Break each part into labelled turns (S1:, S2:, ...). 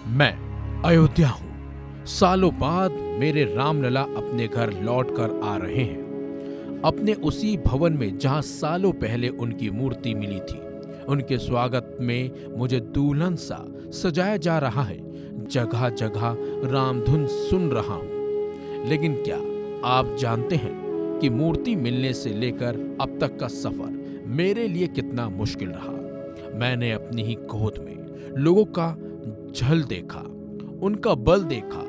S1: मैं अयोध्या हूँ। सालों बाद मेरे रामलला अपने घर लौट कर आ रहे हैं, अपने उसी भवन में जहाँ सालों पहले उनकी मूर्ति मिली थी। उनके स्वागत में मुझे दुल्हन सा सजाया जा रहा है। जगह जगह रामधुन सुन रहा हूँ। लेकिन क्या आप जानते हैं कि मूर्ति मिलने से लेकर अब तक का सफर मेरे लिए कितना मुश्किल रहा। मैंने अपनी ही गोद में लोगों का झल देखा, उनका बल देखा,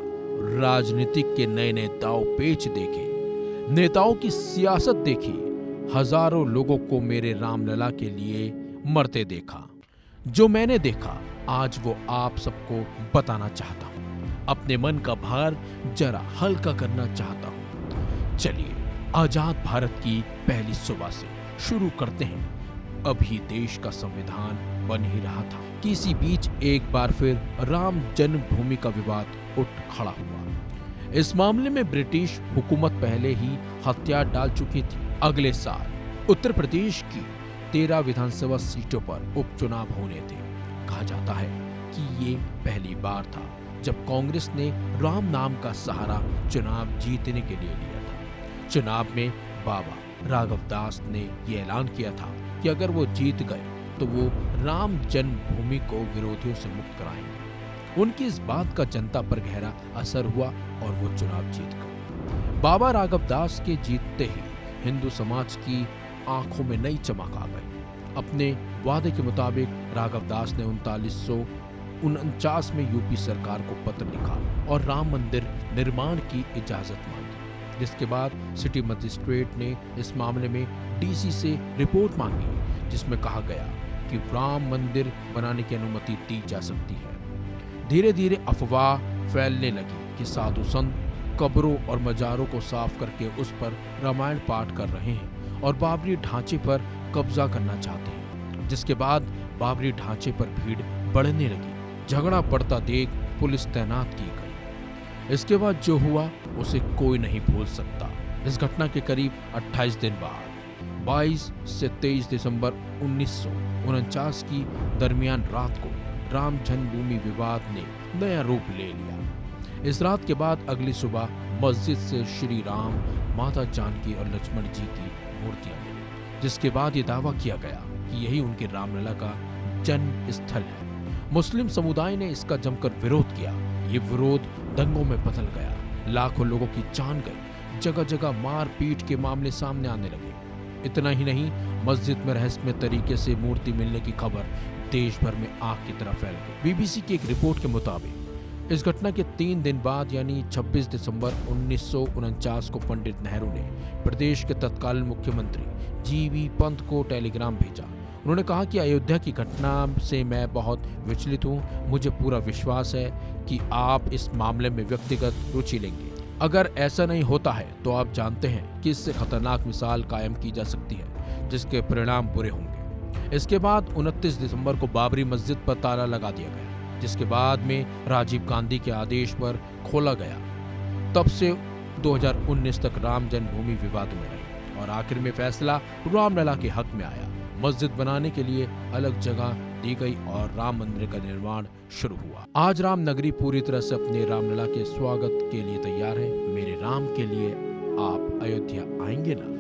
S1: राजनीतिक के नए नए दांव पेच देखे, नेताओं की सियासत देखी, हजारों लोगों को मेरे रामलला के लिए मरते देखा। जो मैंने देखा आज वो आप सबको बताना चाहता हूँ। अपने मन का भार जरा हल्का करना चाहता हूँ। चलिए आजाद भारत की पहली सुबह से शुरू करते हैं। अभी देश का संविधान बन ही रहा था कि इसी बीच एक बार फिर राम जन्मभूमि का विवाद उठ खड़ा हुआ। इस मामले में ब्रिटिश हुकूमत पहले ही हथियार डाल चुकी थी। अगले साल उत्तर प्रदेश की 13 विधानसभा सीटों पर उपचुनाव होने थे। कहा जाता है कि ये पहली बार था जब कांग्रेस ने राम नाम का सहारा चुनाव जीतने के लिए लिया था। चुनाव में बाबा राघव दास ने यह ऐलान किया था कि अगर वो जीत गए तो वो राम जन्मभूमि को विरोधियों से मुक्त कराएंगे। उनकी इस बात का जनता पर गहरा असर हुआ और वो चुनाव जीत गए। बाबा राघव दास के जीतते ही हिंदू समाज की आंखों में नई चमक आ गई। अपने वादे के मुताबिक राघव दास ने 1949 में यूपी सरकार को पत्र लिखा और राम मंदिर निर्माण की इजाजत मांगी, जिसके बाद सिटी मजिस्ट्रेट ने इस मामले में डीसी से रिपोर्ट मांगी, जिसमें कहा गया कि राम मंदिर बनाने की अनुमति दी जा सकती है। धीरे धीरे अफवाह फैलने लगी कि साधु संत कब्रों और मजारों को साफ करके उस पर रामायण पाठ कर रहे हैं और बाबरी ढांचे पर कब्जा करना चाहते हैं। जिसके बाद बाबरी ढांचे पर भीड़ बढ़ने लगी। झगड़ा बढ़ता देख पुलिस तैनात की गई। इसके बाद जो हुआ उसे कोई नहीं भूल सकता। इस घटना के करीब 28 दिन बाद 22 से 23 दिसंबर 1949 की दरमियान रात को राम जन्मभूमि विवाद ने नया रूप ले लिया। इस रात के बाद अगली सुबह मस्जिद से श्री राम, माता जानकी और लक्ष्मण जी की मूर्तियां मिली, जिसके बाद ये दावा किया गया कि यही उनके रामलला का जन्म स्थल है। मुस्लिम समुदाय ने इसका जमकर विरोध किया। ये विरोध दंगों में बदल गया। लाखों लोगों की जान गई। जगह जगह मार पीट के मामले सामने आने लगे। इतना ही नहीं, मस्जिद में रहस्यमय तरीके से मूर्ति मिलने की खबर देश भर में आग की तरह फैल गई। बीबीसी की एक रिपोर्ट के मुताबिक इस घटना के 3 दिन बाद यानी 26 दिसंबर 1949 को पंडित नेहरू ने प्रदेश के तत्कालीन मुख्यमंत्री जीबी पंत को टेलीग्राम भेजा। उन्होंने कहा कि अयोध्या की घटना से मैं बहुत विचलित हूँ। मुझे पूरा विश्वास है कि आप इस मामले में व्यक्तिगत रुचि लेंगे। अगर ऐसा नहीं होता है तो आप जानते हैं कि इससे खतरनाक मिसाल कायम की जा सकती है, जिसके परिणाम बुरे होंगे। इसके बाद 29 दिसंबर को बाबरी मस्जिद पर ताला लगा दिया गया, जिसके बाद में राजीव गांधी के आदेश पर खोला गया। तब से 2019 तक राम जन्मभूमि विवाद में रही और आखिर में फैसला रामलला के हक में आया। मस्जिद बनाने के लिए अलग जगह दी गई और राम मंदिर का निर्माण शुरू हुआ। आज राम नगरी पूरी तरह से अपने रामलला के स्वागत के लिए तैयार है। मेरे राम के लिए आप अयोध्या आएंगे ना?